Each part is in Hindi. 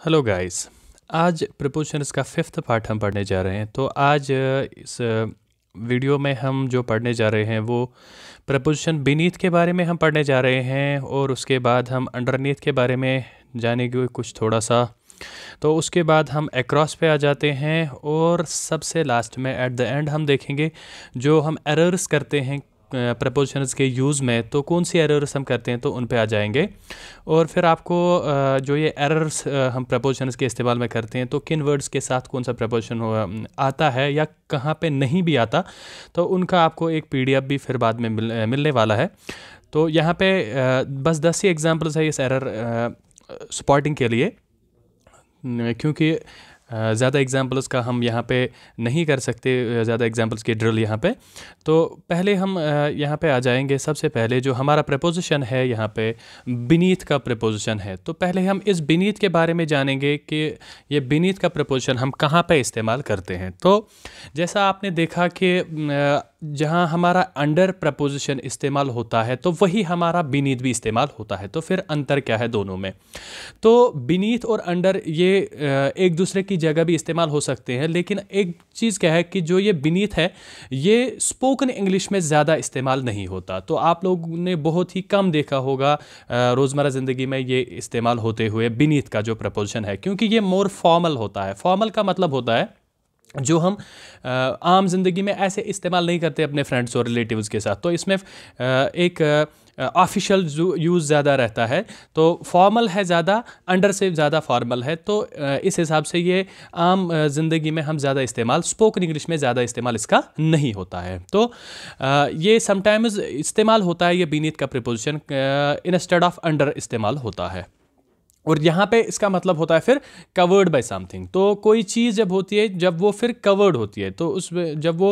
Hello guys. आज प्रपोजशंस का फिफ्थ पार्ट हम पढ़ने जा रहे हैं। तो आज इस वीडियो में हम जो पढ़ने जा रहे हैं वो प्रपोजिशन बीनीथ के बारे में हम पढ़ने जा रहे हैं, और उसके बाद हम अंडरनीथ के बारे में जानेंगे कुछ थोड़ा सा। तो उसके बाद हम अक्रॉस पे आ जाते हैं, और सबसे लास्ट में एट द एंड हम देखेंगे जो हम एरर्स करते हैं प्रपोजिशंस के यूज़ में, तो कौन सी एरर्स हम करते हैं तो उन पे आ जाएंगे। और फिर आपको जो ये एरर्स हम प्रपोजिशंस के इस्तेमाल में करते हैं तो किन वर्ड्स के साथ कौन सा प्रपोजिशन आता है या कहाँ पे नहीं भी आता, तो उनका आपको एक पीडीएफ भी फिर बाद में मिलने वाला है। तो यहाँ पे बस 10 ही एग्जांपल्स है इस एरर स्पॉटिंग के लिए, क्योंकि ज़्यादा एग्जांपल्स का हम यहाँ पे नहीं कर सकते, ज़्यादा एग्जांपल्स की ड्रिल यहाँ पे। तो पहले हम यहाँ पे आ जाएंगे। सबसे पहले जो हमारा प्रपोजिशन है यहाँ पे बीनीथ का प्रपोजिशन है, तो पहले हम इस बीनीथ के बारे में जानेंगे कि ये बीनीथ का प्रपोजिशन हम कहाँ पे इस्तेमाल करते हैं। तो जैसा आपने देखा कि जहाँ हमारा अंडर प्रपोजिशन इस्तेमाल होता है तो वही हमारा बीनीथ भी इस्तेमाल होता है। तो फिर अंतर क्या है दोनों में? तो बीनीथ और अंडर ये एक दूसरे की जगह भी इस्तेमाल हो सकते हैं, लेकिन एक चीज़ क्या है कि जो ये बीनीथ है ये स्पोकन इंग्लिश में ज़्यादा इस्तेमाल नहीं होता। तो आप लोगों ने बहुत ही कम देखा होगा रोज़मर्रा ज़िंदगी में ये इस्तेमाल होते हुए बीनीथ का जो प्रपोजिशन है, क्योंकि ये मोर फॉर्मल होता है। फॉर्मल का मतलब होता है जो हम आम जिंदगी में ऐसे इस्तेमाल नहीं करते अपने फ्रेंड्स और रिलेटिव्स के साथ। तो इसमें एक ऑफिशियल यूज़ ज़्यादा रहता है, तो फॉर्मल है ज़्यादा, अंडर से ज़्यादा फॉर्मल है। तो इस हिसाब से ये आम ज़िंदगी में हम ज़्यादा इस्तेमाल, स्पोकन इंग्लिश में ज़्यादा इस्तेमाल इसका नहीं होता है। तो ये समटाइम्स इस्तेमाल होता है, ये बीनीथ का प्रीपोजिशन इंस्टेड ऑफ अंडर इस्तेमाल होता है। और यहाँ पे इसका मतलब होता है फिर कवर्ड बाय समथिंग। तो कोई चीज़ जब होती है, जब वो फिर कवर्ड होती है, तो उस जब वो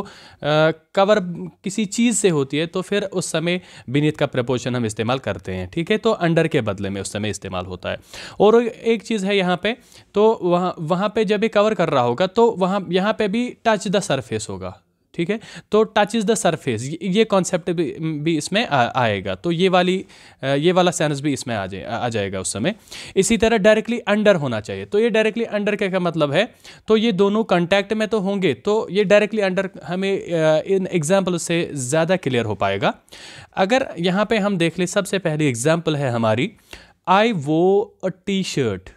कवर किसी चीज़ से होती है तो फिर उस समय बीनीथ का प्रपोजिशन हम इस्तेमाल करते हैं। ठीक है, तो अंडर के बदले में उस समय इस्तेमाल होता है। और एक चीज़ है यहाँ पे, तो वहाँ पे जब ये कवर कर रहा होगा तो वहाँ यहाँ पे भी टच द सरफेस होगा। ठीक है, तो टच इज़ द सरफेस, ये कॉन्सेप्ट भी इसमें आएगा। तो ये वाला सेंस भी इसमें आ जाएगा उस समय। इसी तरह डायरेक्टली अंडर होना चाहिए। तो ये डायरेक्टली अंडर का क्या मतलब है? तो ये दोनों कांटेक्ट में तो होंगे, तो ये डायरेक्टली अंडर हमें इन एग्जाम्पल से ज़्यादा क्लियर हो पाएगा। अगर यहाँ पे हम देख ले, सबसे पहली एग्जाम्पल है हमारी, आई वो अ टी शर्ट।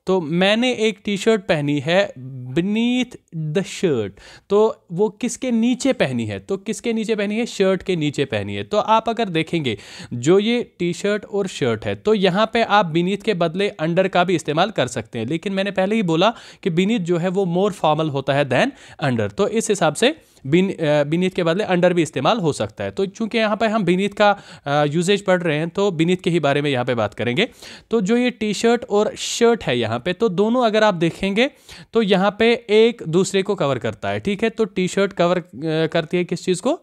तो मैंने एक टी शर्ट पहनी है बीनीथ द शर्ट। तो वो किसके नीचे पहनी है? तो किसके नीचे पहनी है? शर्ट के नीचे पहनी है। तो आप अगर देखेंगे जो ये टी शर्ट और शर्ट है, तो यहाँ पे आप बीनीथ के बदले अंडर का भी इस्तेमाल कर सकते हैं, लेकिन मैंने पहले ही बोला कि बीनीथ जो है वो मोर फॉर्मल होता है देन अंडर। तो इस हिसाब से बीनीथ के बदले अंडर भी इस्तेमाल हो सकता है। तो चूंकि यहाँ पे हम बीनीथ का यूजेज पढ़ रहे हैं तो बीनीथ के ही बारे में यहाँ पे बात करेंगे। तो जो ये टी शर्ट और शर्ट है यहाँ पे, तो दोनों अगर आप देखेंगे तो यहाँ पे एक दूसरे को कवर करता है। ठीक है, तो टी शर्ट कवर करती है किस चीज़ को?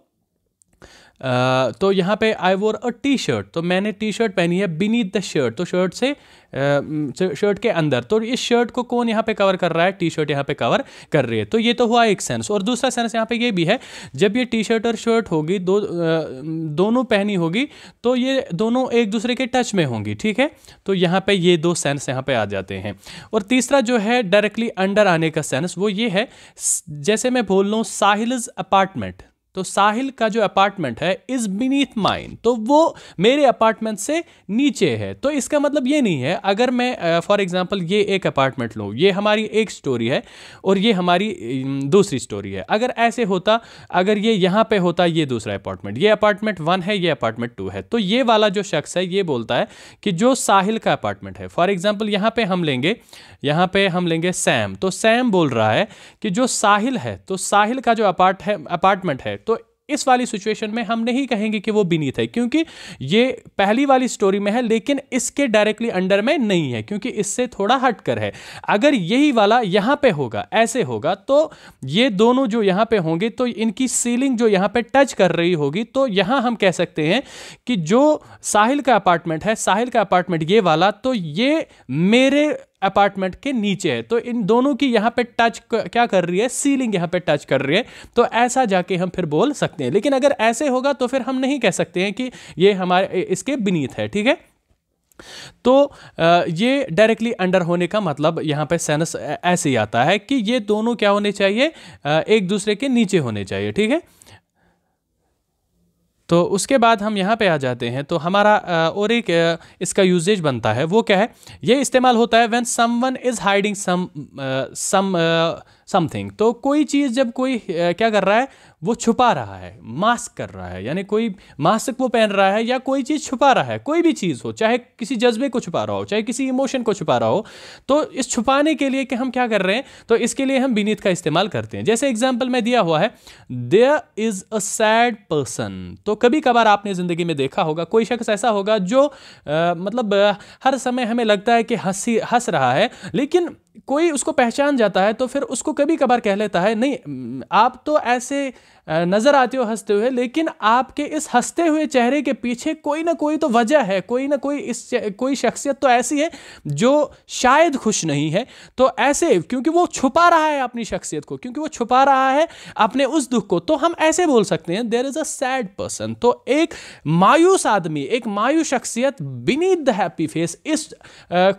तो यहाँ पे आई वोर अ टी शर्ट, तो मैंने टी शर्ट पहनी है बीनीथ द शर्ट, तो शर्ट से शर्ट के अंदर। तो इस शर्ट को कौन यहाँ पे कवर कर रहा है? टी शर्ट यहाँ पे कवर कर रही है। तो ये तो हुआ एक सेंस। और दूसरा सेंस यहाँ पे ये भी है, जब ये टी शर्ट और शर्ट होगी दोनों पहनी होगी तो ये दोनों एक दूसरे के टच में होंगी। ठीक है, तो यहाँ पे ये दो सेंस यहाँ पे आ जाते हैं। और तीसरा जो है डायरेक्टली अंडर आने का सेंस, वो ये है, जैसे मैं बोल रहा हूँ साहिल्स अपार्टमेंट, तो साहिल का जो अपार्टमेंट है इज बीनीथ माइन, तो वो मेरे अपार्टमेंट से नीचे है। तो इसका मतलब ये नहीं है, अगर मैं फॉर एग्जांपल ये एक अपार्टमेंट लूँ, ये हमारी एक स्टोरी है और ये हमारी दूसरी स्टोरी है। अगर ऐसे होता, अगर ये यहाँ पे होता ये दूसरा अपार्टमेंट, ये अपार्टमेंट 1 है, ये अपार्टमेंट 2 है, तो ये वाला जो शख्स है ये बोलता है कि जो साहिल का अपार्टमेंट है, फॉर एग्जाम्पल यहाँ पे हम लेंगे सैम। तो सैम बोल रहा है कि जो साहिल है, तो साहिल का जो अपार्टमेंट है, तो इस वाली सिचुएशन में हम नहीं कहेंगे कि वो बीनीथ है, क्योंकि ये पहली वाली स्टोरी में है लेकिन इसके डायरेक्टली अंडर में नहीं है, क्योंकि इससे थोड़ा हटकर है। अगर यही वाला यहाँ पे होगा, ऐसे होगा, तो ये दोनों जो यहाँ पे होंगे तो इनकी सीलिंग जो यहाँ पे टच कर रही होगी, तो यहाँ हम कह सकते हैं कि जो साहिल का अपार्टमेंट है, साहिल का अपार्टमेंट ये वाला, तो ये मेरे अपार्टमेंट के नीचे है। तो इन दोनों की यहाँ पे टच क्या कर रही है? सीलिंग यहाँ पे टच कर रही है। तो ऐसा जाके हम फिर बोल सकते हैं, लेकिन अगर ऐसे होगा तो फिर हम नहीं कह सकते हैं कि ये हमारे इसके बीनीथ है। ठीक है, तो ये डायरेक्टली अंडर होने का मतलब यहाँ पे सेंस ऐसे ही आता है कि ये दोनों क्या होने चाहिए, एक दूसरे के नीचे होने चाहिए, ठीक है। तो उसके बाद हम यहाँ पे आ जाते हैं, तो हमारा और एक इसका यूजेज बनता है, वो क्या है, ये इस्तेमाल होता है when someone is hiding something. तो कोई चीज़ जब कोई क्या कर रहा है, वो छुपा रहा है, मास्क कर रहा है, यानी कोई मास्क वो पहन रहा है या कोई चीज़ छुपा रहा है, कोई भी चीज़ हो, चाहे किसी जज्बे को छुपा रहा हो, चाहे किसी इमोशन को छुपा रहा हो, तो इस छुपाने के लिए कि हम क्या कर रहे हैं, तो इसके लिए हम बीनीथ का इस्तेमाल करते हैं। जैसे एग्जाम्पल में दिया हुआ है, there is a sad person. तो कभी कभार आपने ज़िंदगी में देखा होगा, कोई शख्स ऐसा होगा जो मतलब हर समय हमें लगता है कि हंस रहा है, लेकिन कोई उसको पहचान जाता है तो फिर उसको कभी कभार कह लेता है, नहीं आप तो ऐसे नजर आते हो हंसते हुए, लेकिन आपके इस हंसते हुए चेहरे के पीछे कोई ना कोई तो वजह है, कोई ना कोई कोई शख्सियत तो ऐसी है जो शायद खुश नहीं है। तो ऐसे क्योंकि वो छुपा रहा है अपनी शख्सियत को, क्योंकि वो छुपा रहा है अपने उस दुख को, तो हम ऐसे बोल सकते हैं there is a sad person. तो एक मायूस आदमी, एक मायूस शख्सियत बीनीथ द हैप्पी फेस, इस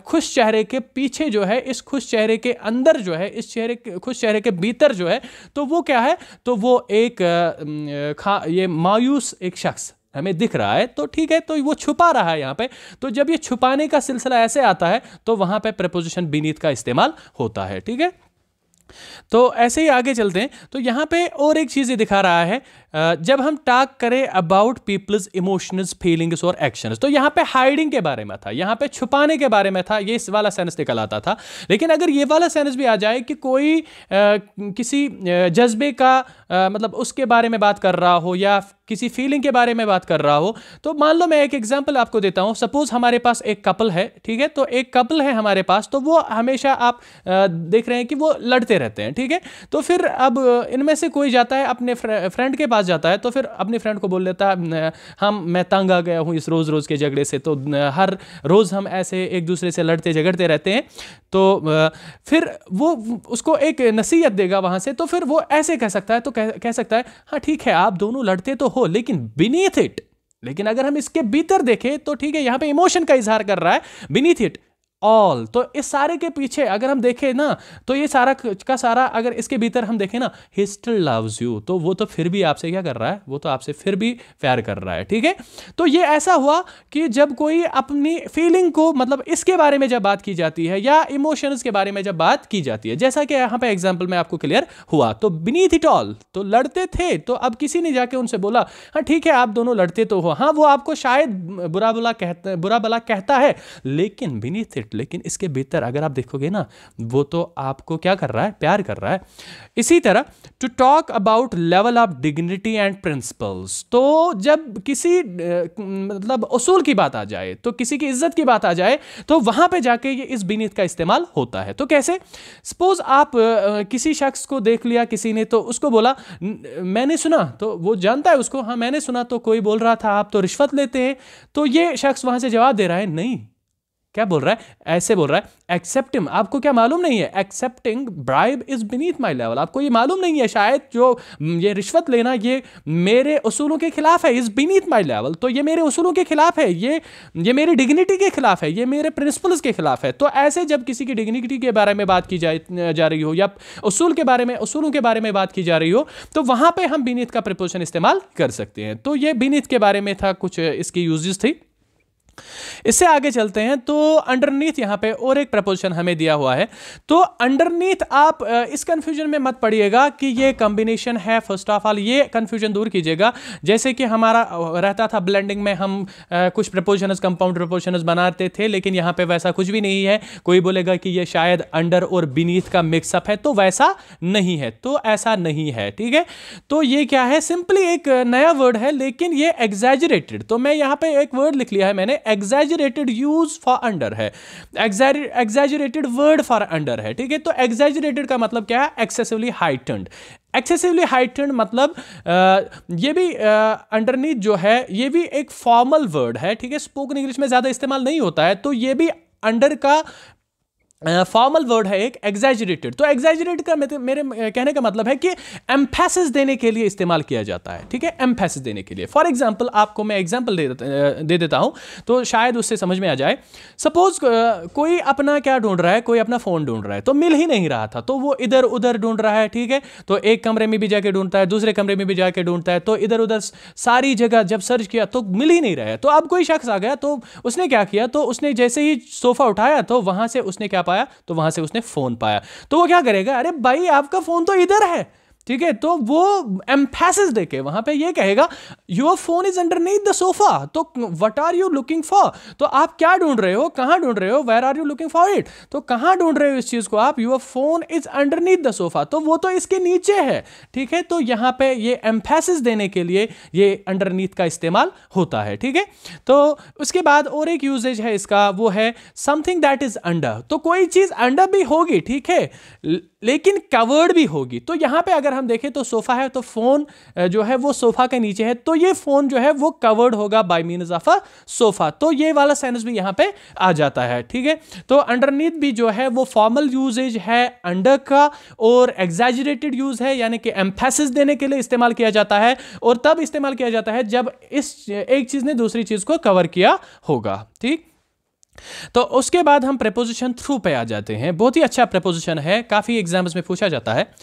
खुश चेहरे के पीछे जो है, इस खुश चेहरे के अंदर जो है, इस खुश चेहरे के भीतर जो है, तो वो क्या है, तो वो एक ये मायूस एक शख्स हमें दिख रहा है, तो ठीक है, तो वो छुपा रहा है यहाँ पे। तो जब ये छुपाने का सिलसिला ऐसे आता है तो वहां पे प्रीपोजिशन बीनीथ का इस्तेमाल होता है, ठीक है। तो ऐसे ही आगे चलते हैं, तो यहाँ पे और एक चीज़ ये दिखा रहा है, जब हम टॉक करें अबाउट पीपल्स इमोशंस, फीलिंग्स और एक्शंस, तो यहाँ पे हाइडिंग के बारे में था, यहाँ पे छुपाने के बारे में था, ये इस वाला सेंस निकल आता था। लेकिन अगर ये वाला सेंस भी आ जाए कि कोई किसी जज्बे का मतलब उसके बारे में बात कर रहा हो या किसी फीलिंग के बारे में बात कर रहा हो, तो मान लो मैं एक एग्जांपल आपको देता हूं। सपोज हमारे पास एक कपल है, ठीक है, तो एक कपल है हमारे पास, तो वो हमेशा आप देख रहे हैं कि वो लड़ते रहते हैं, ठीक है। तो फिर अब इनमें से कोई जाता है अपने फ्रेंड के पास जाता है, तो फिर अपनी फ्रेंड को बोल देता है, मैं तंग आ गया हूं इस रोज रोज के झगड़े से, तो हर रोज हम ऐसे एक दूसरे से लड़ते झगड़ते रहते हैं। तो फिर वो उसको एक नसीहत देगा वहां से, तो फिर वो ऐसे कह सकता है, तो कह सकता है, हाँ ठीक है आप दोनों लड़ते तो हो, लेकिन बीनीथ इट, लेकिन अगर हम इसके भीतर देखें तो ठीक है, यहां पे इमोशन का इजहार कर रहा है, बीनीथ इट ऑल। तो इस सारे के पीछे अगर हम देखें ना, तो ये सारा का सारा अगर इसके भीतर हम देखें ना, ही स्टिल लव्स यू, तो वो तो फिर भी आपसे क्या कर रहा है, वो तो आपसे फिर भी प्यार कर रहा है, ठीक है। तो ये ऐसा हुआ कि जब कोई अपनी फीलिंग को, मतलब इसके बारे में जब बात की जाती है या इमोशंस के बारे में जब बात की जाती है, जैसा कि यहाँ पे एग्जाम्पल में आपको क्लियर हुआ, तो बीनीथ इट ऑल, तो लड़ते थे, तो अब किसी ने जाके उनसे बोला, हाँ ठीक है आप दोनों लड़ते तो हो, हाँ वो आपको शायद बुरा भला कहता है, लेकिन बीनीथ इट, लेकिन इसके भीतर अगर आप देखोगे ना, वो तो आपको क्या कर रहा है, प्यार कर रहा है। इसी तरह to talk about level of dignity and principles, तो जब किसी मतलब उसूल की बात आ जाए, तो किसी की इज्जत की बात आ जाए, तो वहां पे जाके ये इस बीनीथ का इस्तेमाल होता है। तो कैसे, सपोज आप किसी शख्स को देख लिया किसी ने, तो उसको बोला मैंने सुना, तो वो जानता है उसको, हाँ मैंने सुना तो कोई बोल रहा था आप तो रिश्वत लेते हैं, तो ये शख्स वहां से जवाब दे रहा है, नहीं, क्या बोल रहा है, ऐसे बोल रहा है, एक्सेप्टिंग, आपको क्या मालूम नहीं है, accepting bribe is beneath my level, आपको ये मालूम नहीं है शायद जो ये रिश्वत लेना ये मेरे उसूलों के खिलाफ है, इज बीनीथ माई लेवल, तो ये मेरे उसूलों के खिलाफ है, ये मेरी डिग्निटी के खिलाफ है, ये मेरे प्रिंसिपल्स के खिलाफ है। तो ऐसे जब किसी की डिग्निटी के बारे में बात की जा रही हो या उसूलों के बारे में बात की जा रही हो, तो वहां पर हम बीनीथ का प्रीपोजिशन इस्तेमाल कर सकते हैं। तो ये बीनीथ के बारे में था, कुछ इसकी यूजेस थी। इससे आगे चलते हैं, तो अंडरनीथ यहां पे और एक प्रपोजिशन हमें दिया हुआ है। तो अंडरनीथ आप इस कंफ्यूजन में मत पड़िएगा कि ये कॉम्बिनेशन है, फर्स्ट ऑफ ऑल ये कंफ्यूजन दूर कीजिएगा। जैसे कि हमारा रहता था ब्लेंडिंग में, हम कुछ प्रपोजिशंस कंपाउंड प्रपोजिशंस बनाते थे, लेकिन यहां पे वैसा कुछ भी नहीं है। कोई बोलेगा कि ये शायद अंडर और बीनीथ का मिक्सअप है, तो वैसा नहीं है, तो ऐसा नहीं है, ठीक है। तो ये क्या है, सिंपली एक नया वर्ड है, लेकिन ये एग्जैजरेटेड, तो मैं यहां पे एक वर्ड लिख लिया है मैंने, exaggerated यूज फॉर अंडर है, exaggerated वर्ड फॉर अंडर है, ठीक है। तो exaggerated का मतलब क्या है, एक्सेसिवली हाइटन्ड। एक्सेसिवली हाइटन्ड मतलब ये भी अंडरनीथ जो है ये भी एक फॉर्मल वर्ड है, ठीक है, स्पोकन इंग्लिश में ज्यादा इस्तेमाल नहीं होता है। तो ये भी अंडर का फॉर्मल वर्ड है एक एग्जैजरेटेड। तो एग्जैजरेटेड का मेरे कहने का मतलब है कि एम्फेसिस देने के लिए इस्तेमाल किया जाता है, ठीक है, एम्फेसिस देने के लिए। फॉर एग्जांपल आपको मैं एग्जांपल दे देता हूं तो शायद उससे समझ में आ जाए। सपोज कोई अपना क्या ढूंढ रहा है, कोई अपना फोन ढूंढ रहा है, तो मिल ही नहीं रहा था, तो वो इधर उधर ढूंढ रहा है, ठीक है। तो एक कमरे में भी जाके ढूंढता है, दूसरे कमरे में भी जाके ढूंढता है, तो इधर उधर सारी जगह जब सर्च किया तो मिल ही नहीं रहा है। तो अब कोई शख्स आ गया, तो उसने क्या किया, तो उसने जैसे ही सोफा उठाया तो वहां से उसने क्या पाया, तो वहां से उसने फोन पाया। तो वो क्या करेगा, अरे भाई आपका फोन तो इधर है, ठीक है। तो वो एम्फेसिस देके वहां पे ये कहेगा your phone is underneath the sofa. तो what are you looking for, तो आप क्या ढूंढ रहे हो, कहां ढूंढ रहे हो, where are you looking for it, तो कहां ढूंढ रहे हो इस चीज को आप, your phone is underneath the sofa, तो वो तो इसके नीचे है, ठीक है। तो यहां पे ये एम्फेसिस देने के लिए ये अंडरनीथ का इस्तेमाल होता है, ठीक है। तो उसके बाद और एक यूजेज है इसका, वो है समथिंग दैट इज अंडर। तो कोई चीज अंडर भी होगी, ठीक है, लेकिन कवर्ड भी होगी। तो यहां पे अगर हम देखें तो सोफा है, तो फोन जो है वो सोफा के नीचे है, तो ये फोन जो है वो कवर्ड होगा bye means of a sofa. तो ये वाला सेंस भी यहां पे आ जाता है, ठीक है। तो अंडरनीथ भी जो है वो फॉर्मल यूजेज है अंडर का, और एग्जैजरेटेड यूज है, यानी कि एम्फेसिस देने के लिए इस्तेमाल किया जाता है, और तब इस्तेमाल किया जाता है जब इस एक चीज ने दूसरी चीज को कवर किया होगा, ठीक। तो उसके बाद हम प्रेपोजिशन थ्रू पे आ जाते हैं। बहुत ही अच्छा प्रेपोजिशन है, काफी एग्जाम्स में पूछा जाता है।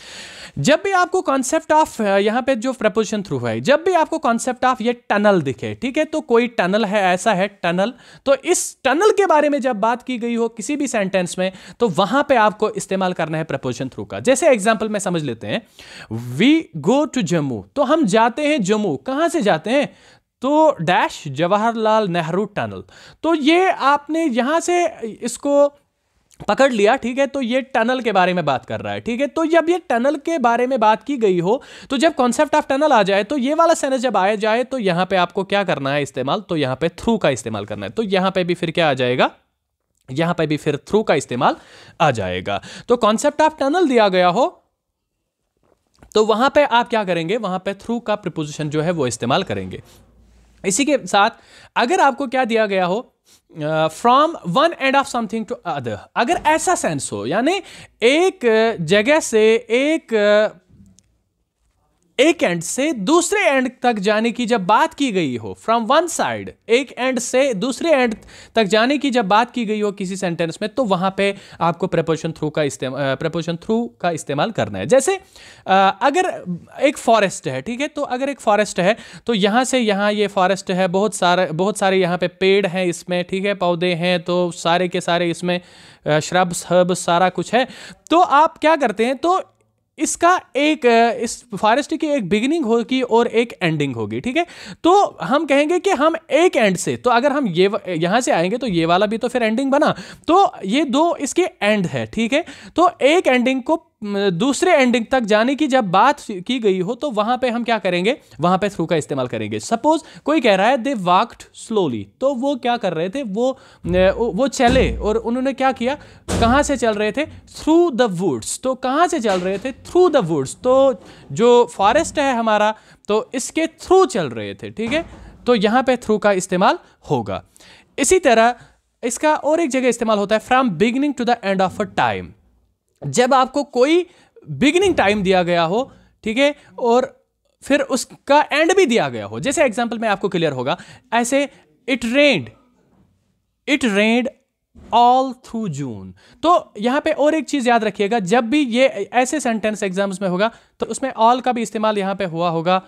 जब भी आपको कॉन्सेप्ट ऑफ, यहां पे जो प्रेपोजिशन थ्रू है, जब भी आपको कॉन्सेप्ट ऑफ ये टनल दिखे, ठीक है, तो कोई टनल है, ऐसा है टनल, तो इस टनल के बारे में जब बात की गई हो किसी भी सेंटेंस में, तो वहां पे आपको इस्तेमाल करना है प्रेपोजिशन थ्रू का। जैसे एग्जांपल में समझ लेते हैं, वी गो टू जम्मू, तो हम जाते हैं जम्मू। कहां से जाते हैं, तो डैश जवाहरलाल नेहरू टनल। तो ये आपने यहां से इसको पकड़ लिया, ठीक है। तो ये टनल के बारे में बात कर रहा है, ठीक है। तो जब ये टनल के बारे में बात की गई हो, तो जब कॉन्सेप्ट ऑफ टनल आ जाए, तो ये वाला सेंस जब आया जाए, तो यहां पे आपको क्या करना है इस्तेमाल, तो यहां पे थ्रू का इस्तेमाल करना है। तो यहां पे भी फिर क्या आ जाएगा, यहां पे भी फिर थ्रू का इस्तेमाल आ जाएगा। तो कॉन्सेप्ट ऑफ टनल दिया गया हो, तो वहां पे आप क्या करेंगे, वहां पे थ्रू का प्रीपोजिशन जो है वो इस्तेमाल करेंगे। इसी के साथ अगर आपको क्या दिया गया हो, from one end of something to other, अगर ऐसा सेंस हो, यानी एक जगह से एक एंड से दूसरे एंड तक जाने की जब बात की गई हो, फ्रॉम वन साइड, एक एंड से दूसरे एंड तक जाने की जब बात की गई हो किसी सेंटेंस में, तो वहां पे आपको प्रेपोजिशन थ्रू का इस्तेमाल करना है। जैसे अगर एक फॉरेस्ट है, ठीक है, तो अगर एक फॉरेस्ट है, तो यहां से यहां ये फॉरेस्ट है, बहुत सारे यहां पे पेड़ हैं इसमें, ठीक है, पौधे हैं, तो सारे के सारे इसमें श्रब्स हर्ब्स सारा कुछ है। तो आप क्या करते हैं, तो इसका एक इस फॉरेस्ट की एक बिगिनिंग होगी और एक एंडिंग होगी, ठीक है। तो हम कहेंगे कि हम एक एंड से, तो अगर हम ये यहां से आएंगे तो ये वाला भी तो फिर एंडिंग बना, तो ये दो इसके एंड है, ठीक है। तो एक एंडिंग को दूसरे एंडिंग तक जाने की जब बात की गई हो, तो वहां पे हम क्या करेंगे, वहां पे थ्रू का इस्तेमाल करेंगे। सपोज कोई कह रहा है दे वॉक्ड स्लोली, तो वो क्या कर रहे थे, वो चले, और उन्होंने क्या किया, कहां से चल रहे थे, थ्रू द वुड्स। तो कहां से चल रहे थे, थ्रू द वुड्स। तो जो फॉरेस्ट है हमारा, तो इसके थ्रू चल रहे थे, ठीक है। तो यहां पे थ्रू का इस्तेमाल होगा। इसी तरह इसका और एक जगह इस्तेमाल होता है, from beginning to the end of a time. जब आपको कोई बिगिनिंग टाइम दिया गया हो, ठीक है, और फिर उसका एंड भी दिया गया हो, जैसे एग्जांपल में आपको क्लियर होगा, ऐसे इट रेन्ड ऑल थ्रू जून। तो यहां पे और एक चीज याद रखिएगा, जब भी ये ऐसे सेंटेंस एग्जाम्स में होगा, तो उसमें ऑल का भी इस्तेमाल यहां पे हुआ होगा,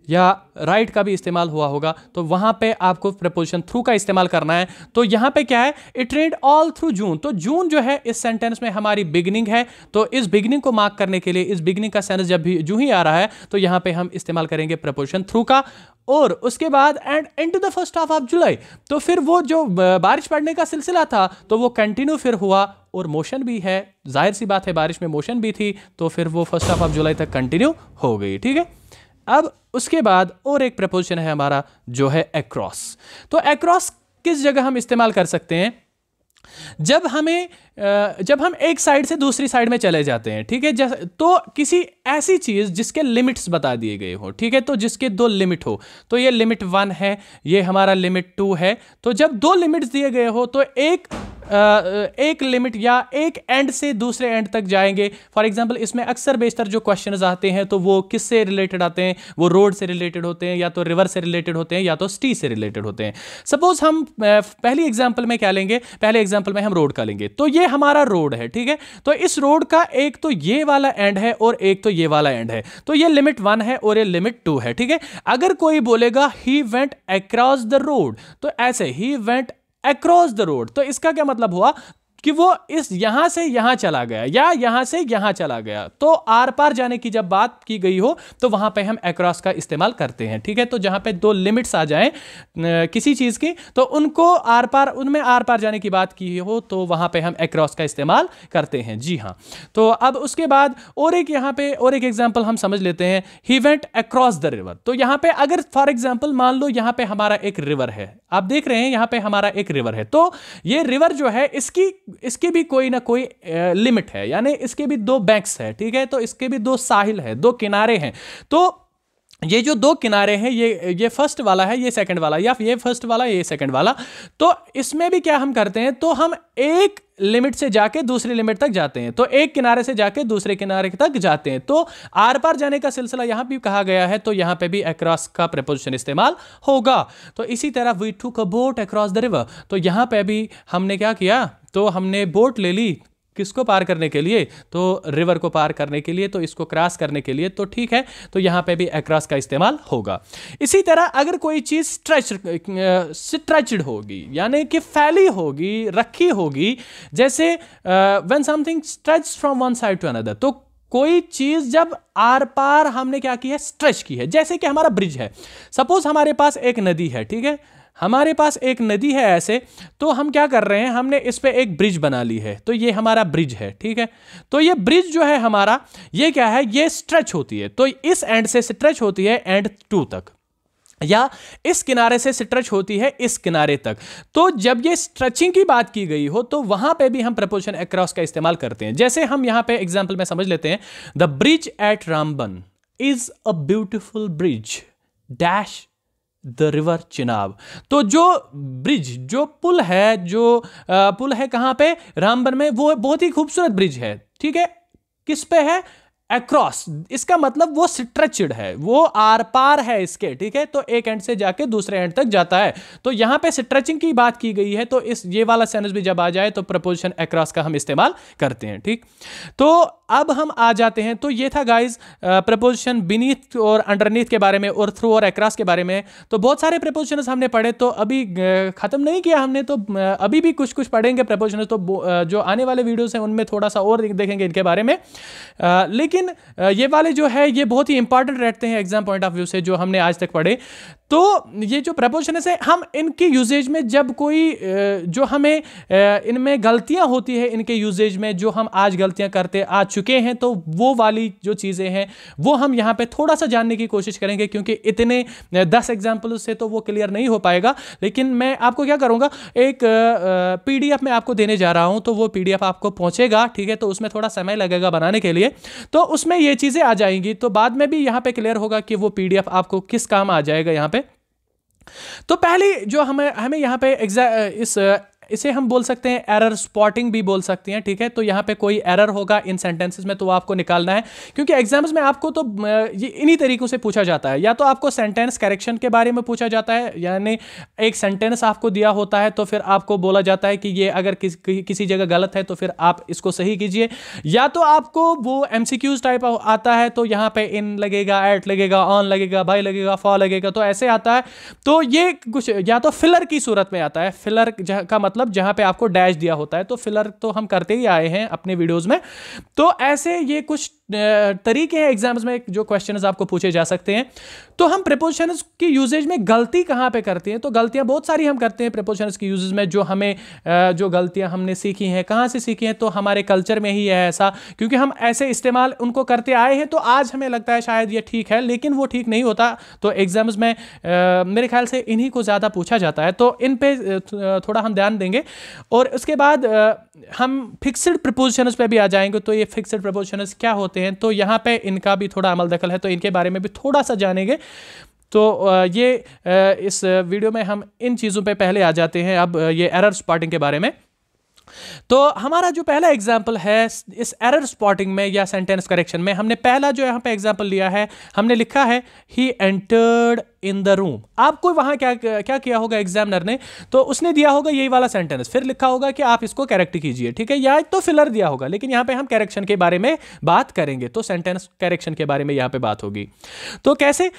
या राइट का भी इस्तेमाल हुआ होगा, तो वहां पे आपको प्रीपोजिशन थ्रू का इस्तेमाल करना है। तो यहां पे क्या है, इट रेन्ड ऑल थ्रू जून। तो जून जो है इस सेंटेंस में हमारी बिगिनिंग है, तो इस बिगिनिंग को मार्क करने के लिए, इस बिगिनिंग का सेंस जब भी जूं ही आ रहा है, तो यहां पे हम इस्तेमाल करेंगे प्रीपोजिशन थ्रू का। और उसके बाद and into the first half of July, तो फिर वो जो बारिश पड़ने का सिलसिला था, तो वो कंटिन्यू फिर हुआ, और मोशन भी है, जाहिर सी बात है बारिश में मोशन भी थी, तो फिर वो फर्स्ट हाफ ऑफ जुलाई तक कंटिन्यू हो गई, ठीक है। अब उसके बाद और एक प्रपोजिशन है हमारा, जो है अक्रॉस। तो अक्रॉस किस जगह हम इस्तेमाल कर सकते हैं, जब हम एक साइड से दूसरी साइड में चले जाते हैं, ठीक है, तो किसी ऐसी चीज जिसके लिमिट्स बता दिए गए हो, ठीक है, तो जिसके दो लिमिट हो, तो ये लिमिट 1 है, ये हमारा लिमिट 2 है। तो जब दो लिमिट्स दिए गए हो, तो एक एक लिमिट या एक एंड से दूसरे एंड तक जाएंगे। फॉर एग्जांपल इसमें अक्सर बेशतर जो क्वेश्चंस आते हैं तो वो किससे रिलेटेड आते हैं, वो रोड से रिलेटेड होते हैं, या तो रिवर से रिलेटेड होते हैं, या तो सिटी से रिलेटेड होते हैं। सपोज हम पहली एग्जांपल में क्या लेंगे, पहले एग्जांपल में हम रोड का लेंगे। तो ये हमारा रोड है, ठीक है। तो इस रोड का एक तो ये वाला एंड है और एक तो ये वाला एंड है। तो ये लिमिट 1 है और ये लिमिट 2 है, ठीक है। अगर कोई बोलेगा he went across the road, तो ऐसे he went across the road, तो इसका क्या मतलब हुआ कि वो इस यहां से यहां चला गया या यहां से यहां चला गया। तो आर पार जाने की जब बात की गई हो तो वहां पे हम अक्रॉस का इस्तेमाल करते हैं, ठीक है। तो जहां पे दो लिमिट्स आ जाएं किसी चीज की, तो उनको आर पार, उनमें आर पार जाने की बात की हो तो वहां पे हम अक्रॉस का इस्तेमाल करते हैं, जी हाँ। तो अब उसके बाद और एक यहां पे और एक एग्जांपल हम समझ लेते हैं, he went across the river. तो यहां पे अगर फॉर एग्जांपल मान लो यहां पे हमारा एक रिवर है, आप देख रहे हैं यहां पे हमारा एक रिवर है। तो ये रिवर जो है इसकी भी कोई ना कोई लिमिट है, यानी इसके भी दो बैंक्स है, ठीक है। तो इसके भी दो साहिल है, दो किनारे हैं। तो ये जो दो किनारे हैं, ये फर्स्ट वाला है, ये सेकंड वाला, या ये फर्स्ट वाला, ये सेकंड वाला। तो इसमें भी क्या हम करते हैं, तो हम एक लिमिट से जाके दूसरी लिमिट तक जाते हैं। तो एक किनारे से जाके दूसरे किनारे तक जाते हैं। तो आर पार जाने का सिलसिला यहां भी कहा गया है, तो यहां पे भी अक्रॉस का प्रीपोजिशन इस्तेमाल होगा। तो इसी तरह we took a boat across the river, तो यहां पे भी हमने क्या किया, तो हमने बोट ले ली, किसको पार करने के लिए, तो रिवर को पार करने के लिए, तो इसको क्रॉस करने के लिए। तो ठीक है, तो यहां पे भी अक्रॉस का इस्तेमाल होगा। इसी तरह अगर कोई चीज स्ट्रेच्ड होगी, यानी कि फैली होगी, रखी होगी, जैसे when something stretch from one side to another, तो कोई चीज जब आर पार हमने क्या की है, स्ट्रेच की है। जैसे कि हमारा ब्रिज है, सपोज हमारे पास एक नदी है, ठीक है, हमारे पास एक नदी है ऐसे। तो हम क्या कर रहे हैं, हमने इस पे एक ब्रिज बना ली है, तो ये हमारा ब्रिज है, ठीक है। तो ये ब्रिज जो है हमारा, ये क्या है, ये स्ट्रेच होती है। तो इस एंड से स्ट्रेच होती है एंड 2 तक, या इस किनारे से स्ट्रेच होती है इस किनारे तक। तो जब ये स्ट्रेचिंग की बात की गई हो तो वहां पे भी हम प्रपोजिशन अक्रॉस का इस्तेमाल करते हैं। जैसे हम यहां पे एग्जांपल में समझ लेते हैं, the bridge at Ramban is a beautiful bridge dash the river Chenab. तो जो ब्रिज, जो पुल है, जो पुल है कहां पे, रामबन में, वो बहुत ही खूबसूरत ब्रिज है, ठीक है। किस पे है, अक्रॉस। इसका मतलब वो स्ट्रेचड है, वो आर पार है इसके, ठीक है। तो एक एंड से जाके दूसरे एंड तक जाता है। तो यहां पे स्ट्रेचिंग की बात की गई है, तो इस ये वाला सेंटेंस भी जब आ जाए तो प्रपोजिशन अक्रॉस का हम इस्तेमाल करते हैं, ठीक। तो अब हम आ जाते हैं, तो ये था गाइज प्रपोजिशन बीनीथ और अंडरनीथ के बारे में, और थ्रू और अक्रॉस के बारे में। तो बहुत सारे प्रपोजिशन हमने पढ़े, तो अभी खत्म नहीं किया हमने, तो अभी भी कुछ कुछ पढ़ेंगे प्रपोजिशन। तो जो आने वाले वीडियोस हैं उनमें थोड़ा सा और देखेंगे इनके बारे में। लेकिन ये वाले जो है ये बहुत ही इंपॉर्टेंट रहते हैं एग्जाम पॉइंट ऑफ व्यू से, जो हमने आज तक पढ़े। तो ये जो प्रपोजिशन है, हम इनके यूजेज में जब कोई जो हमें इनमें गलतियां होती है, इनके यूजेज में जो हम आज गलतियां करते आ चुके हैं, तो वो वाली जो चीज़ें हैं वो हम यहाँ पे थोड़ा सा जानने की कोशिश करेंगे, क्योंकि इतने 10 एग्जाम्पल से तो वो क्लियर नहीं हो पाएगा। लेकिन मैं आपको क्या करूँगा, एक PDF में आपको देने जा रहा हूँ, तो वो PDF आपको पहुँचेगा, ठीक है। तो उसमें थोड़ा समय लगेगा बनाने के लिए, तो उसमें ये चीज़ें आ जाएंगी। तो बाद में भी यहाँ पे क्लियर होगा कि वो PDF आपको किस काम आ जाएगा यहाँ पे। तो पहली जो हमें यहाँ पे इसे हम बोल सकते हैं एरर स्पॉटिंग भी बोल सकते हैं, ठीक है। तो यहाँ पे कोई एरर होगा इन सेंटेंसेस में, तो आपको निकालना है, क्योंकि एग्जाम्स में आपको तो ये इन्हीं तरीकों से पूछा जाता है। या तो आपको सेंटेंस करेक्शन के बारे में पूछा जाता है, यानी एक सेंटेंस आपको दिया होता है, तो फिर आपको बोला जाता है कि ये अगर किसी जगह गलत है तो फिर आप इसको सही कीजिए। या तो आपको वो MCQs टाइप आता है, तो यहाँ पे इन लगेगा, एट लगेगा, ऑन लगेगा, बाय लगेगा, फॉर लगेगा, तो ऐसे आता है। तो ये कुछ या तो फिलर की सूरत में आता है, फिलर का मतलब जहां पे आपको डैश दिया होता है, तो फिलर तो हम करते ही आए हैं अपने वीडियोस में। तो ऐसे ये कुछ तरीके हैं एग्जाम्स में जो क्वेश्चंस आपको पूछे जा सकते हैं। तो हम प्रीपोजिशंस की यूजेज में गलती कहां पे करते हैं, तो गलतियां बहुत सारी हम करते हैं प्रीपोजिशंस की यूजेज में। जो हमें जो गलतियां हमने सीखी हैं, कहां से सीखी हैं, तो हमारे कल्चर में ही है ऐसा, क्योंकि हम ऐसे इस्तेमाल उनको करते आए हैं। तो आज हमें लगता है शायद ये ठीक है, लेकिन वो ठीक नहीं होता। तो एग्जाम्स में मेरे ख्याल से इन्हीं को ज़्यादा पूछा जाता है, तो इन पे थोड़ा हम ध्यान देंगे। और उसके बाद हम फिक्स्ड प्रपोजिशंस पे भी आ जाएंगे। तो ये फिक्स्ड प्रपोजिशंस क्या होते हैं, तो यहाँ पे इनका भी थोड़ा अमल दखल है, तो इनके बारे में भी थोड़ा सा जानेंगे। तो ये इस वीडियो में हम इन चीज़ों पे पहले आ जाते हैं। अब ये एरर स्पॉटिंग के बारे में। तो हमारा जो पहला एग्जाम्पल है इस एरर स्पॉटिंग में या सेंटेंस करेक्शन में, हमने पहला जो यहाँ पे एग्जाम्पल लिया है, हमने लिखा है he entered in the room. आपको वहां क्या क्या किया होगा एग्जामिनर ने, तो उसने दिया होगा यही वाला सेंटेंस, फिर लिखा होगा कि आप इसको करेक्ट कीजिए, ठीक है, या तो फिलर दिया होगा, लेकिन यहाँ पे हम करेक्शन के बारे में बात करेंगे, तो सेंटेंस करेक्शन के बारे में यहाँ पे बात होगी। तो कैसे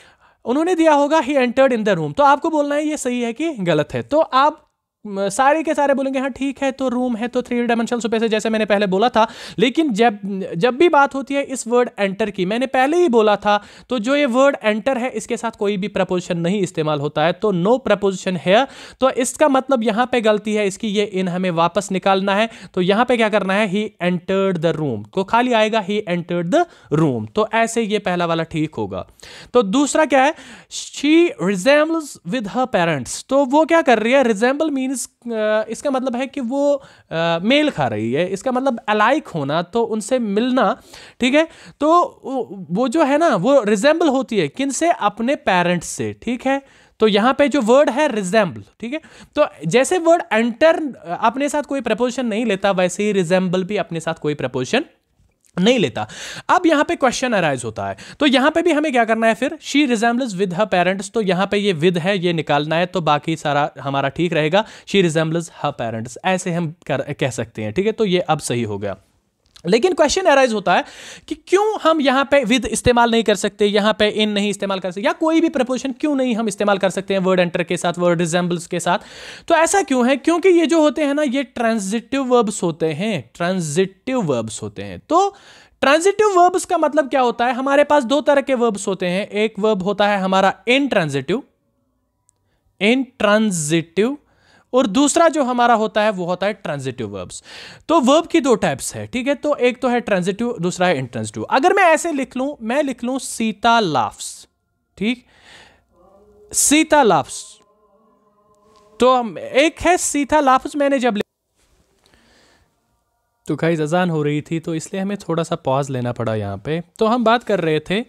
उन्होंने दिया होगा he entered in the room, तो आपको बोलना है ये सही है कि गलत है। तो आप सारे के सारे बोलेंगे हाँ ठीक है, तो रूम है तो 3 डायमेंशनल स्पेस है, जैसे मैंने पहले बोला था। लेकिन जब भी बात होती है इस वर्ड एंटर की, मैंने पहले ही बोला था, तो जो ये वर्ड एंटर है इसके साथ कोई भी प्रपोजिशन नहीं इस्तेमाल होता है, तो नो प्रपोजिशन है। तो इसका मतलब यहां पे गलती है इसकी, ये इन हमें वापस निकालना है। तो यहां पे क्या करना है, ही एंटर्ड द रूम, तो खाली आएगा ही एंटर्ड द रूम। तो ऐसे ये पहला वाला ठीक होगा। तो दूसरा क्या है, she resembles with her parents, तो वो क्या कर रही है, रिजेंबल मीन इसका मतलब है कि वो मेल खा रही है, इसका मतलब अलाइक होना, तो उनसे मिलना, ठीक है। तो वो जो है ना वो रिजेंबल होती है किनसे, अपने पेरेंट्स से, ठीक है। तो यहां पे जो वर्ड है रिजेंबल, ठीक है। तो जैसे वर्ड एंटर अपने साथ कोई प्रपोजिशन नहीं लेता, वैसे ही रिजेंबल भी अपने साथ कोई प्रपोजिशन नहीं लेता। अब यहां पे क्वेश्चन अराइज होता है, तो यहां पे भी हमें क्या करना है, फिर she resembles with her parents, तो यहां पे ये विद है, ये निकालना है, तो बाकी सारा हमारा ठीक रहेगा, शी रिजेंबल्स हर पेरेंट्स, ऐसे हम कह सकते हैं, ठीक है। तो ये अब सही हो गया। लेकिन क्वेश्चन अराइज होता है कि क्यों हम यहां पे विद इस्तेमाल नहीं कर सकते, यहां पे इन नहीं इस्तेमाल कर सकते, या कोई भी प्रपोजिशन क्यों नहीं हम इस्तेमाल कर सकते हैं वर्ड एंटर के साथ, वर्ड रिजेंबल्स के साथ। तो ऐसा क्यों है, क्योंकि ये जो होते हैं ना, ये ट्रांजिटिव वर्ब्स होते हैं, ट्रांजिटिव वर्ब्स होते हैं। तो ट्रांजिटिव वर्ब्स का मतलब क्या होता है, हमारे पास दो तरह के वर्ब्स होते हैं, एक वर्ब होता है हमारा इनट्रांजिटिव, और दूसरा जो हमारा होता है वो होता है ट्रांजिटिव वर्ब्स। तो वर्ब की दो टाइप्स है, ठीक है। तो एक तो है ट्रांजिटिव, दूसरा है इंट्रांजिटिव। अगर मैं ऐसे लिख लूं, मैं लिख लूं सीता लाफ्स, ठीक, सीता लाफ्स, तो एक है सीता लाफ्स, मैंने जब तो गाइस अजान हो रही थी, तो इसलिए हमें थोड़ा सा पॉज लेना पड़ा यहाँ पे। तो हम बात कर रहे थे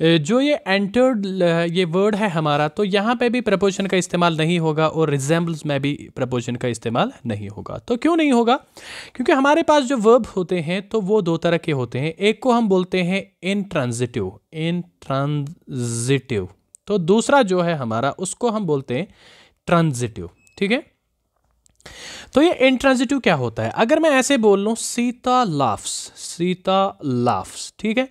जो ये एंटर्ड ये वर्ड है हमारा, तो यहाँ पे भी प्रपोजिशन का इस्तेमाल नहीं होगा, और रिजेंबल्स में भी प्रपोजिशन का इस्तेमाल नहीं होगा। तो क्यों नहीं होगा, क्योंकि हमारे पास जो वर्ब होते हैं तो वो दो तरह के होते हैं, एक को हम बोलते हैं इनट्रांजिटिव, इनट्रांजिटिव, तो दूसरा जो है हमारा उसको हम बोलते हैं ट्रांजिटिव, ठीक है। तो ये इंट्रांजिटिव क्या होता है, अगर मैं ऐसे बोल लूं सीता लाफ्स, सीता लाफ्स, ठीक है।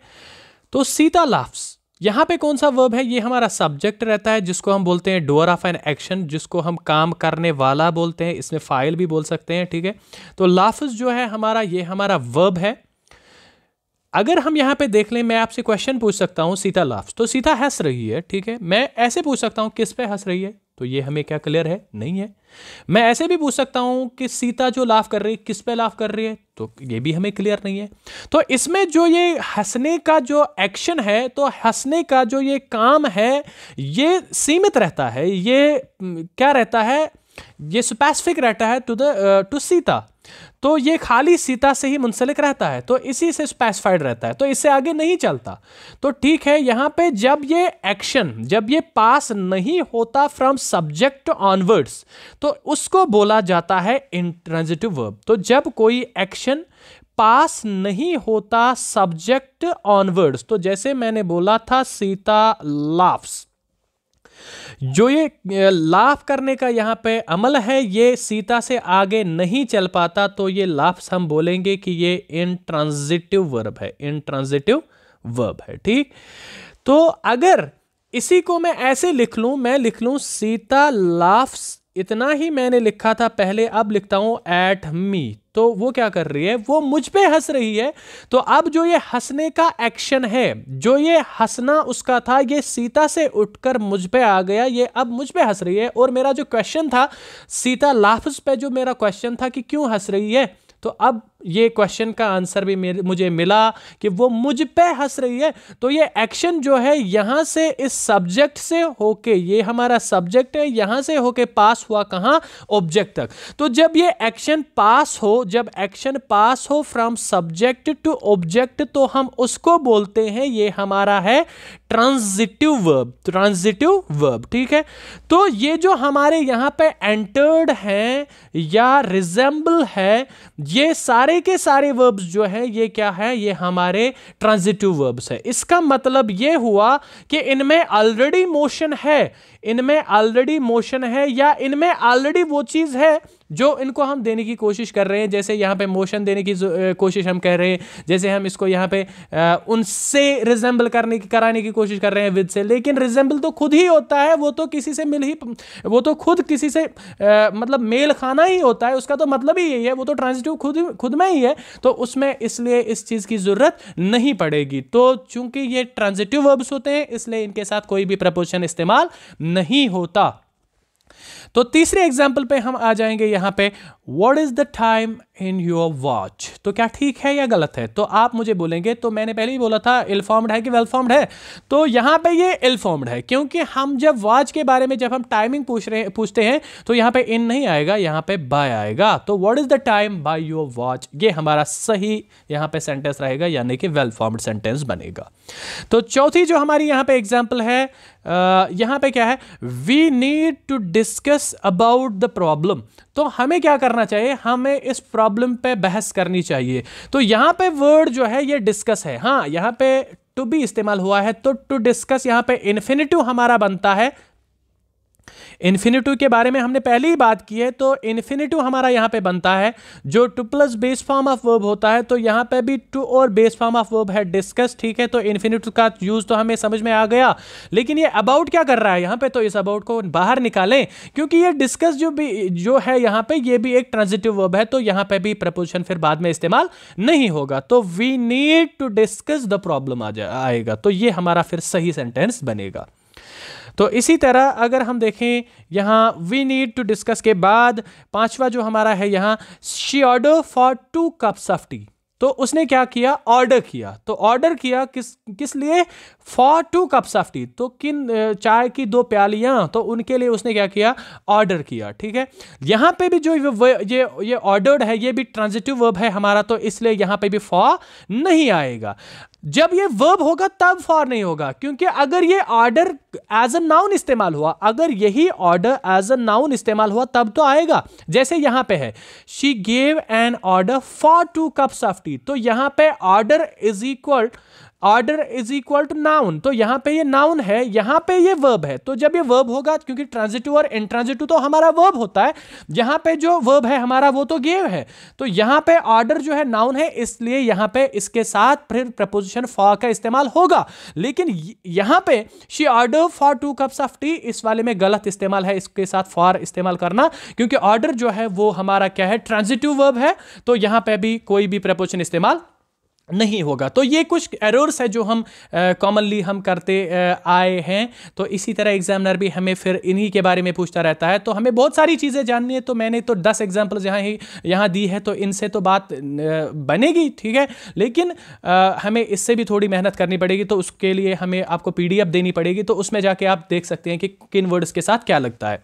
तो सीता लाफ्स, यहां पे कौन सा वर्ब है, ये हमारा सब्जेक्ट रहता है, जिसको हम बोलते हैं डूअर ऑफ एन एक्शन, जिसको हम काम करने वाला बोलते हैं, इसमें फाइल भी बोल सकते हैं, ठीक है। तो लाफ्स जो है हमारा, ये हमारा वर्ब है। अगर हम यहां पे देख लें, मैं आपसे क्वेश्चन पूछ सकता हूं सीता लाफ्स, तो सीता हंस रही है, ठीक है। मैं ऐसे पूछ सकता हूं किस पे हंस रही है, तो ये हमें क्या क्लियर है, नहीं है। मैं ऐसे भी पूछ सकता हूं कि सीता जो लाफ कर रही है किस पे लाफ कर रही है, तो ये भी हमें क्लियर नहीं है। तो इसमें जो ये हंसने का जो एक्शन है, तो हंसने का जो ये काम है, ये सीमित रहता है, ये क्या रहता है, ये स्पेसिफिक रहता है टू सीता, तो ये खाली सीता से ही मुंसलिक रहता है, तो इसी से स्पेसिफाइड रहता है, तो इससे आगे नहीं चलता। तो ठीक है, यहां पे जब ये एक्शन, जब ये पास नहीं होता फ्रॉम सब्जेक्ट ऑनवर्ड्स, तो उसको बोला जाता है इंट्रांजिटिव वर्ब। तो जब कोई एक्शन पास नहीं होता सब्जेक्ट ऑनवर्ड्स, तो जैसे मैंने बोला था सीता लाफ्स, जो ये लाफ करने का यहाँ पे अमल है, ये सीता से आगे नहीं चल पाता, तो ये लाफ्स हम बोलेंगे कि ये इनट्रांजिटिव वर्ब है, इनट्रांजिटिव वर्ब है, ठीक। तो अगर इसी को मैं ऐसे लिख लूं, मैं लिख लूं सीता लाफ्स, इतना ही मैंने लिखा था पहले, अब लिखता हूं एट मी, तो वो क्या कर रही है, वो मुझ पे हंस रही है। तो अब जो ये हंसने का एक्शन है, जो ये हंसना उसका था, ये सीता से उठकर मुझ पे आ गया, ये अब मुझ पे हंस रही है। और मेरा जो क्वेश्चन था सीता लाफ्स पे, जो मेरा क्वेश्चन था कि क्यों हंस रही है, तो अब ये क्वेश्चन का आंसर भी मुझे मिला कि वो मुझ पे हंस रही है। तो ये एक्शन जो है यहां से इस सब्जेक्ट से होके, ये हमारा सब्जेक्ट है, यहां से होके पास हुआ कहां, ऑब्जेक्ट तक। तो जब ये एक्शन पास हो, जब एक्शन पास हो फ्रॉम सब्जेक्ट टू ऑब्जेक्ट, तो हम उसको बोलते हैं, ये हमारा है ट्रांजिटिव वर्ब, ट्रांजिटिव वर्ब, ठीक है। तो ये जो हमारे यहां पे एंटर्ड है या रिजेंबल है, ये सारे के सारे वर्ब्स जो है ये क्या है, ये हमारे ट्रांजिटिव वर्ब्स है। इसका मतलब ये हुआ कि इनमें ऑलरेडी मोशन है, इनमें ऑलरेडी मोशन है, या इनमें ऑलरेडी वो चीज है जो इनको हम देने की कोशिश कर रहे हैं। जैसे यहाँ पे मोशन देने की कोशिश हम कर रहे हैं, जैसे हम इसको यहाँ पे उनसे रिजेंबल कराने की कोशिश कर रहे हैं विद से, लेकिन रिजेंबल तो खुद ही होता है, वो तो किसी से वो तो खुद किसी से मतलब मेल खाना ही होता है, उसका तो मतलब ही यही है, वो तो ट्रांजिटिव खुद में ही है, तो उसमें इसलिए इस चीज की जरूरत नहीं पड़ेगी। तो चूंकि ये ट्रांजिटिव वर्ब्स होते हैं, इसलिए इनके साथ कोई भी प्रपोजिशन इस्तेमाल नहीं होता। तो तीसरे एग्जाम्पल पे हम आ जाएंगे यहां पे, what is the time in your watch. तो क्या ठीक है या गलत है? तो आप मुझे बोलेंगे, तो मैंने पहले ही बोला था इल फॉर्म्ड है कि वेल फॉर्म्ड है, तो यहां पे ये इल फॉर्म्ड है, क्योंकि हम जब वॉच के बारे में जब हम टाइमिंग पूछते हैं तो यहां पे इन नहीं आएगा, यहां पे बाय आएगा। तो what is the time by your watch, ये हमारा सही यहां पे सेंटेंस रहेगा, यानी कि वेल फॉर्म्ड सेंटेंस बनेगा। तो चौथी जो हमारी यहां पे एग्जाम्पल है, यहां पे क्या है, we need to discuss about the problem. तो हमें क्या करना चाहिए, हमें इस प्रॉब्लम पे बहस करनी चाहिए। तो यहां पे वर्ड जो है ये डिस्कस है, हाँ यहां पे टू बी इस्तेमाल हुआ है, तो टू डिस्कस यहां पे इन्फिनिटिव हमारा बनता है। इन्फिनिटिव के बारे में हमने पहले ही बात की है, तो इन्फिनिटिव हमारा यहां पे बनता है जो two plus base form of verb होता है, तो यहां पे भी टू और बेस फॉर्म ऑफ वर्ब है डिस्कस, ठीक है। तो इन्फिनिटिव का यूज तो हमें समझ में आ गया, लेकिन ये अबाउट क्या कर रहा है यहां पे, तो इस अबाउट को बाहर निकालें, क्योंकि ये डिस्कस जो है यहां पे, ये भी एक ट्रांजिटिव वर्ब है, तो यहां पे भी प्रपोजिशन फिर बाद में इस्तेमाल नहीं होगा। तो we need to discuss the problem आएगा, तो ये हमारा फिर सही सेंटेंस बनेगा। तो इसी तरह अगर हम देखें यहां वी नीड टू डिस्कस के बाद पांचवा जो हमारा है यहां, she order for 2 cups of tea. तो उसने क्या किया, ऑर्डर किया। तो ऑर्डर किया किस लिए, फॉर 2 कप्स ऑफ टी, तो किन चाय की 2 प्यालियां, तो उनके लिए उसने क्या किया, ऑर्डर किया, ठीक है। यहां पे भी जो ये ऑर्डर्ड है, ये भी ट्रांजिटिव वर्ब है हमारा, तो इसलिए यहां पे भी फॉर नहीं आएगा। जब ये वर्ब होगा तब फॉर नहीं होगा, क्योंकि अगर ये ऑर्डर एज अ नाउन इस्तेमाल हुआ, अगर यही ऑर्डर एज अ नाउन इस्तेमाल हुआ तब तो आएगा। जैसे यहां पे है, she gave an order for 2 cups of tea, तो यहां पे order is equal to noun, तो यहां पे ये नाउन है, यहां पे ये वर्ब है। तो जब ये वर्ब होगा, क्योंकि ट्रांजिटिव और इंट्रांजिटिव तो हमारा वर्ब होता है, यहां पे जो वर्ब है हमारा वो तो गेव है, तो यहां पे ऑर्डर जो है नाउन है, इसलिए यहां पे इसके साथ फिर प्रपोजिशन फॉर का इस्तेमाल होगा। लेकिन यहां पे she order for 2 cups of T, इस वाले में गलत इस्तेमाल है इसके साथ फॉर इस्तेमाल करना, क्योंकि ऑर्डर जो है वो हमारा क्या है, ट्रांजिटिव वर्ब है, तो यहां पे भी कोई भी प्रपोजिशन इस्तेमाल नहीं होगा। तो ये कुछ एरर्स है जो हम कॉमनली हम करते आए हैं। तो इसी तरह एग्जामिनर भी हमें फिर इन्हीं के बारे में पूछता रहता है, तो हमें बहुत सारी चीज़ें जाननी है। तो मैंने तो 10 एग्जाम्पल्स यहाँ दी है, तो इनसे तो बात बनेगी, ठीक है, लेकिन हमें इससे भी थोड़ी मेहनत करनी पड़ेगी। तो उसके लिए हमें आपको PDF देनी पड़ेगी, तो उसमें जाके आप देख सकते हैं कि किन वर्ड्स के साथ क्या लगता है।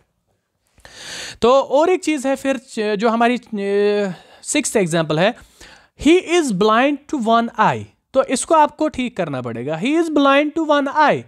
तो और एक चीज़ है फिर जो हमारी 6th एग्जाम्पल है, He is blind to one eye। तो इसको आपको ठीक करना पड़ेगा। He is blind to one eye,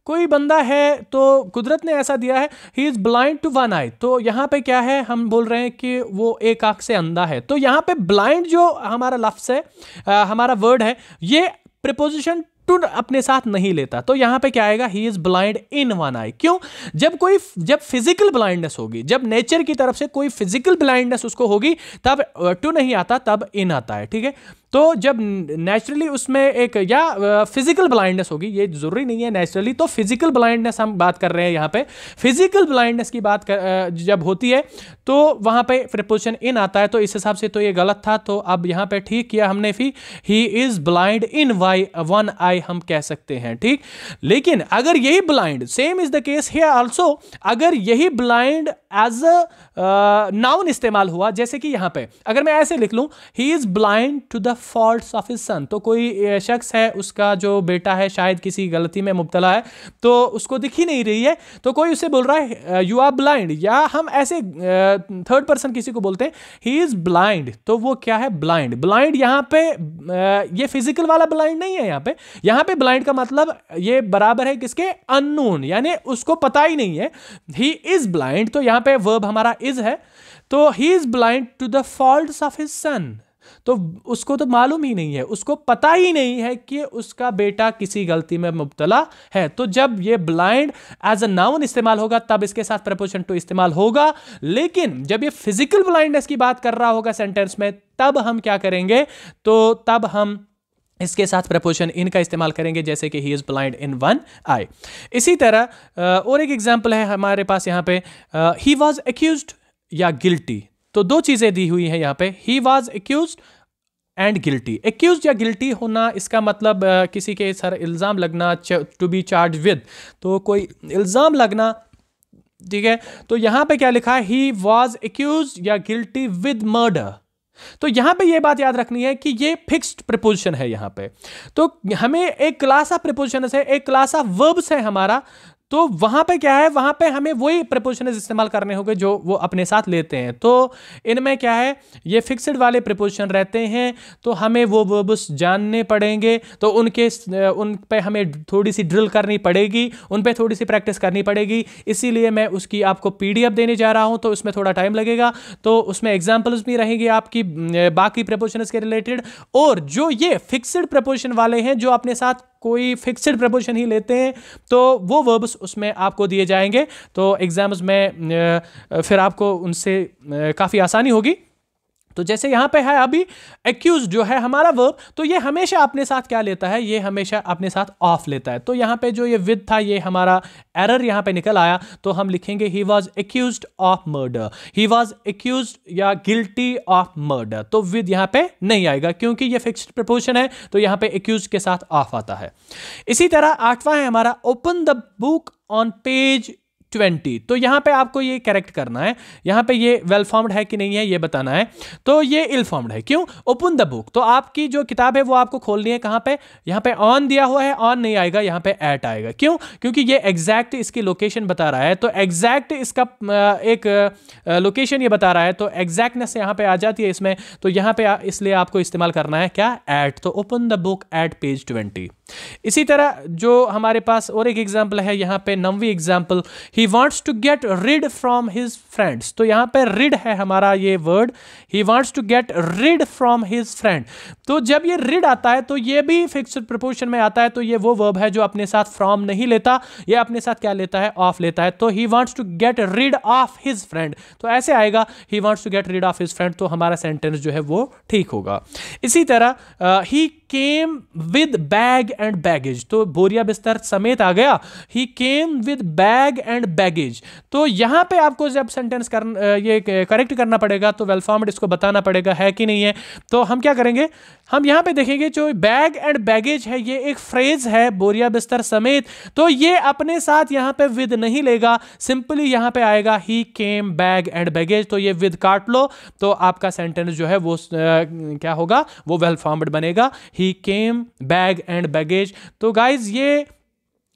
कोई बंदा है तो कुदरत ने ऐसा दिया है, He is blind to one eye, तो यहाँ पे क्या है, हम बोल रहे हैं कि वो एक आंख से अंधा है। तो यहाँ पे blind जो हमारा लफ्ज़ है, हमारा वर्ड है, ये प्रीपोजिशन टू अपने साथ नहीं लेता। तो यहां पे क्या आएगा, he is blind in one eye. क्यों, जब फिजिकल ब्लाइंडनेस होगी, जब नेचर की तरफ से कोई फिजिकल ब्लाइंडनेस उसको होगी, तब टू नहीं आता, तब इन आता है, ठीक है। तो जब नेचुरली उसमें एक या फिजिकल ब्लाइंडनेस होगी, ये जरूरी नहीं है नेचुरली, तो फिजिकल ब्लाइंडनेस हम बात कर रहे हैं यहाँ पे, फिजिकल ब्लाइंडनेस की बात जब होती है तो वहाँ पे प्रीपोजिशन इन आता है। तो इस हिसाब से तो ये गलत था, तो अब यहाँ पे ठीक किया हमने, फिर he is blind in one eye हम कह सकते हैं, ठीक। लेकिन अगर यही blind, same is the case here also, अगर यही ब्लाइंड एज अ नाउन इस्तेमाल हुआ, जैसे कि यहां पे अगर मैं ऐसे लिख लूं, he is blind to the faults of his son, तो कोई शख्स है, उसका जो बेटा है शायद किसी गलती में मुब्तला है, तो उसको दिख ही नहीं रही है, तो कोई उसे बोल रहा है यू आर ब्लाइंड, या हम ऐसे थर्ड पर्सन किसी को बोलते हैं ही इज ब्लाइंड, तो वो क्या है, ब्लाइंड। ब्लाइंड यहां पे ये फिजिकल वाला ब्लाइंड नहीं है, यहां पे ब्लाइंड का मतलब ये बराबर है किसके, अननोन, यानी उसको पता ही नहीं है। ही इज ब्लाइंड, तो यहां पे वर्ब हमारा इज है, तो he is blind to the faults of his son, तो उसको तो मालूम ही नहीं है, उसको पता ही नहीं है कि उसका बेटा किसी गलती में मुब्तला है। तो जब ये ब्लाइंड एज अ नाउन इस्तेमाल होगा तब इसके साथ प्रपोजिशन टू इस्तेमाल होगा, लेकिन जब ये फिजिकल ब्लाइंडनेस की बात कर रहा होगा सेंटेंस में, तब हम क्या करेंगे, तो तब हम इसके साथ प्रपोजिशन इन का इस्तेमाल करेंगे, जैसे कि he is blind in one eye. इसी तरह और एक एग्जांपल है हमारे पास यहाँ पे, ही वाज एक्यूज्ड या गिल्टी, तो दो चीजें दी हुई हैं यहाँ पे, he was accused and guilty. Accused या गिल्टी होना, इसका मतलब किसी के सर इल्ज़ाम लगना, टू बी चार्ज विद, तो कोई इल्ज़ाम लगना, ठीक है। तो यहाँ पे क्या लिखा है, ही वाज एक्यूज्ड या गिल्टी विद मर्डर, तो यहां पे ये बात याद रखनी है कि ये फिक्स्ड प्रीपोजिशन है यहां पे, तो हमें एक क्लास ऑफ प्रीपोजिशन है, एक क्लास ऑफ वर्ब्स है हमारा, तो वहां पे क्या है, वहां पे हमें वही प्रीपोजिशन इस्तेमाल करने होंगे जो वो अपने साथ लेते हैं। तो इनमें क्या है, ये फिक्स्ड वाले प्रीपोजिशन रहते हैं, तो हमें वो वर्ब्स जानने पड़ेंगे, तो उन पे हमें थोड़ी सी ड्रिल करनी पड़ेगी, उन पे थोड़ी सी प्रैक्टिस करनी पड़ेगी। इसीलिए मैं उसकी आपको पीडीएफ देने जा रहा हूं, तो उसमें थोड़ा टाइम लगेगा, तो उसमें एग्जाम्पल्स भी रहेंगी आपकी बाकी प्रीपोजिशन के रिलेटेड, और जो ये फिक्स्ड प्रीपोजिशन वाले हैं जो अपने साथ कोई फिक्स्ड प्रीपोजिशन ही लेते हैं, तो वो वर्ब्स उसमें आपको दिए जाएंगे, तो एग्जाम्स में फिर आपको उनसे काफ़ी आसानी होगी। तो जैसे यहां पे है अभी एक्यूज जो है हमारा वर्ब, तो ये हमेशा अपने साथ क्या लेता है, ये हमेशा अपने साथ ऑफ लेता है, तो यहां पे जो ये विद था ये हमारा एरर यहां पे निकल आया, तो हम लिखेंगे he was accused of murder, he was accused या गिल्टी ऑफ मर्डर, तो विद यहां पे नहीं आएगा क्योंकि ये फिक्स्ड प्रीपोजिशन है, तो यहां पे एक्यूज्ड के साथ ऑफ आता है। इसी तरह आठवां है हमारा open the book on page 20, तो यहां पे आपको ये करेक्ट करना है, यहां पे ये वेल फॉर्म्ड है कि नहीं है ये बताना है, तो ये इल फॉर्म्ड है। क्यों, ओपन द बुक, तो आपकी जो किताब है वो आपको खोलनी है, कहां पे, यहां पे ऑन दिया हुआ है, ऑन नहीं आएगा, यहां पे एट आएगा। क्यों, क्योंकि ये एग्जैक्ट इसकी लोकेशन बता रहा है, तो एग्जैक्ट इसका एक लोकेशन ये बता रहा है, तो एग्जैक्टनेस यहां पे आ जाती है इसमें, तो यहां पे इसलिए आपको इस्तेमाल करना है क्या, एट, तो open the book at page 20। इसी तरह जो हमारे पास और एक एग्जाम्पल है यहां पे 9वीं example, he wants to get rid from his friends, तो यहां पे rid है हमारा ये word, he wants to get rid from his friend, तो जब ये rid आता है तो ये भी फिक्स्ड प्रीपोजिशन में आता है, तो ये वो वर्ब है जो अपने साथ from नहीं लेता, ये अपने साथ क्या लेता है, off लेता है, तो he wants to get rid of his friend, तो ऐसे आएगा he wants to get rid of his friend, तो हमारा सेंटेंस जो है वो ठीक होगा। इसी तरह he came with bag and baggage, तो बोरिया बिस्तर समेत आ गया, he came with bag and baggage, तो यहां पे आपको जब सेंटेंस ये करेक्ट करना पड़ेगा, तो वेल फॉर्म्ड इसको बताना पड़ेगा है कि नहीं है, तो हम क्या करेंगे, हम यहां पे देखेंगे जो बैग एंड बैगेज है ये एक फ्रेज है, बोरिया बिस्तर समेत, तो ये अपने साथ यहां पे विद नहीं लेगा, सिंपली यहां पे आएगा ही केम बैग एंड बैगेज, तो ये विद काट लो, तो आपका सेंटेंस जो है वो क्या होगा, वो वेल फॉर्म्ड बनेगा, ही केम बैग एंड बैगेज। तो गाइज ये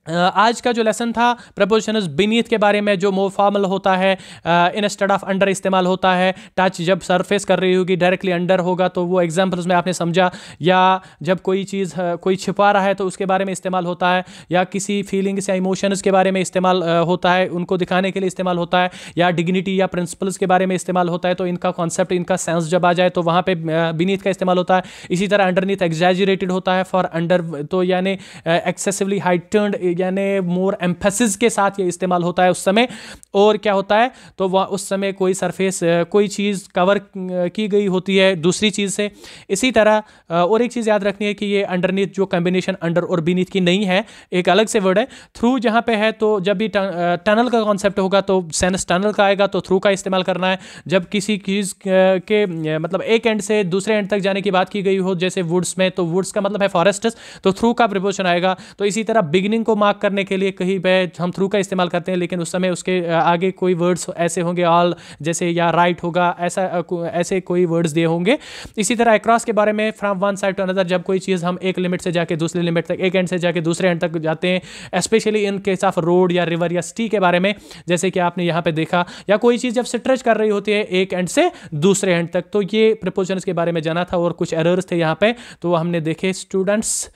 आज का जो लेसन था प्रपोजिशंस बीनीथ के बारे में, जो मोर फॉर्मल होता है, इंस्टेड ऑफ अंडर इस्तेमाल होता है, टच जब सरफेस कर रही होगी डायरेक्टली अंडर होगा, तो वो एग्जांपल्स में आपने समझा, या जब कोई चीज़ कोई छिपा रहा है तो उसके बारे में इस्तेमाल होता है, या किसी फीलिंग्स या इमोशंस के बारे में इस्तेमाल होता है, उनको दिखाने के लिए इस्तेमाल होता है, या डिग्निटी या प्रिंसिपल्स के बारे में इस्तेमाल होता है, तो इनका कॉन्सेप्ट, इनका सेंस जब आ जाए तो वहाँ पे बीनीथ का इस्तेमाल होता है। इसी तरह अंडरनीथ एग्जैजरेटेड होता है फॉर अंडर, तो यानी एक्सेसिवली हाइटन्ड यानी मोर एम्फेसिस के साथ ये इस्तेमाल होता है उस समय, और क्या होता है, तो वह उस समय कोई सरफेस कोई चीज़ कवर की गई होती है दूसरी चीज़ से। इसी तरह और एक चीज़ याद रखनी है कि ये अंडरनीथ जो कॉम्बिनेशन अंडर और बीनीथ की नहीं है, एक अलग से वर्ड है। थ्रू जहाँ पे है, तो जब भी टनल का कॉन्सेप्ट होगा तो सेंस टनल का आएगा, तो थ्रू का इस्तेमाल करना है। जब किसी चीज़ के मतलब एक एंड से दूसरे एंड तक जाने की बात की गई हो, जैसे वुड्स में, तो वुड्स का मतलब है फॉरेस्ट्स, तो थ्रू का प्रीपोजिशन आएगा। तो इसी तरह बिगिनिंग को मार्क करने के लिए कहीं पे हम थ्रू का इस्तेमाल करते हैं, लेकिन उस समय उसके आगे कोई वर्ड्स ऐसे होंगे ऑल जैसे, या राइट होगा, ऐसे कोई वर्ड्स दिए होंगे। इसी तरह अक्रॉस के बारे में, from one side to another, जब कोई चीज़ हम एक लिमिट से जाके दूसरे लिमिट तक, एक एंड से जाके दूसरे एंड तक जाते हैं, specially in case of road या रिवर या सिटी के बारे में, जैसे कि आपने यहाँ पे देखा, या कोई चीज़ जब स्ट्रेच कर रही होती है एक एंड से दूसरे एंड तक। तो ये प्रीपोजिशंस के बारे में जाना था, और कुछ एरर्स थे यहाँ पे तो वो हमने देखे स्टूडेंट्स।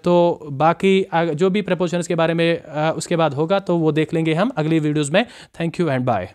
तो बाकी जो भी प्रीपोजिशंस के बारे में उसके बाद होगा तो वो देख लेंगे हम अगली वीडियोज़ में। Thank you and bye.